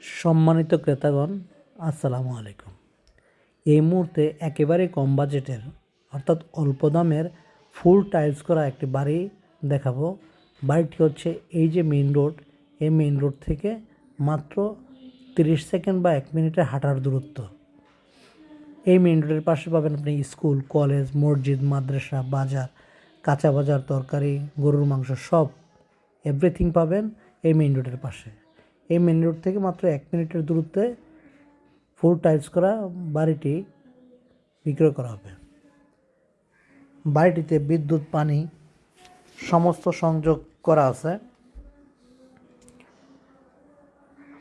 সম্মানিত ক্রেতাগণ, আসসালামু আলাইকুম। এই মুহূর্তে একেবারে কম বাজেটের অর্থাৎ অল্প দামের ফুল টাইলস করা একটি বাড়ি দেখাবো। বাড়িটি হচ্ছে এই যে মেইন রোড, এই মেইন রোড থেকে মাত্র 30 সেকেন্ড বা 1 মিনিটের হাঁটার দূরত্ব। এই মেইন রোডের পাশে পাবেন আপনি স্কুল, কলেজ, মসজিদ, মাদ্রাসা, বাজার, কাঁচা বাজার, তরকারি, গরুর মাংস সব এভরিথিং পাবেন এই মেইন রোডের পাশে। এই মেইন রোড থেকে মাত্র 1 মিনিটের দূরত্বে ফুল টাইলস করা বাড়িটি বিক্রয় করা হবে। বাড়িটিতে বিদ্যুৎ, পানি সমস্ত সংযোগ করা আছে।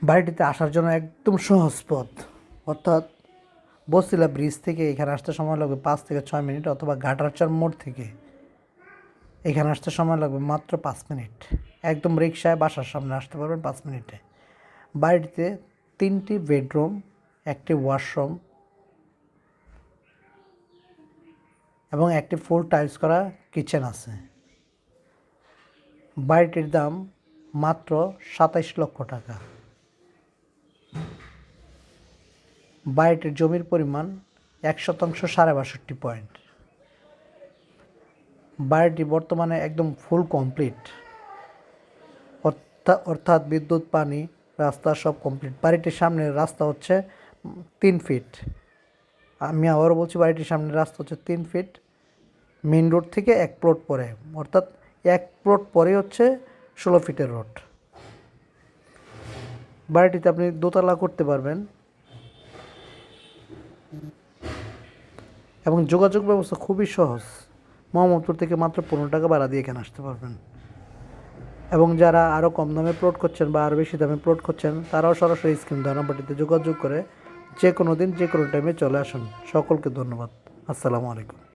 বাড়িটিতে আসার জন্য একদম সহজ পথ, অর্থাৎ বসিলা ব্রিজ থেকে এখানে আসতে সময় লাগবে 5 থেকে 6 মিনিট, অথবা ঘাটারচার মোড় থেকে এখানে আসতে সময় লাগবে মাত্র 5 মিনিট। একদম রিকশায় বাসার সামনে আসতে পারবেন 5 মিনিটে। বাড়িটিতে 3টি বেডরুম, একটি ওয়াশরুম এবং একটি ফুল টাইলস করা কিচেন আছে। বাড়িটির দাম মাত্র 27 লক্ষ টাকা। বাড়িটির জমির পরিমাণ 1% 62.5 পয়েন্ট। বাড়িটি বর্তমানে একদম ফুল কমপ্লিট, অর্থাৎ বিদ্যুৎ, পানি, রাস্তা সব কমপ্লিট। বাড়িটির সামনের রাস্তা হচ্ছে 3 ফিট। আমি আবারও বলছি, বাড়িটির সামনের রাস্তা হচ্ছে 3 ফিট। মেইন রোড থেকে 1 প্লট পরে, অর্থাৎ 1 প্লট পরে হচ্ছে 16 ফিটের রোড। বাড়িটিতে আপনি দোতলা করতে পারবেন এবং যোগাযোগ ব্যবস্থা খুবই সহজ। মোহাম্মদপুর থেকে মাত্র 15 টাকা ভাড়া দিয়ে এখানে আসতে পারবেন। এবং যারা আরও কম দামে প্লট করছেন বা আরও বেশি দামে প্লট করছেন, তারাও সরাসরি স্ক্রিন দেওয়া নাম্বারটিতে যোগাযোগ করে যে কোনো দিন যে কোনো টাইমে চলে আসুন। সকলকে ধন্যবাদ। আসসালামু আলাইকুম।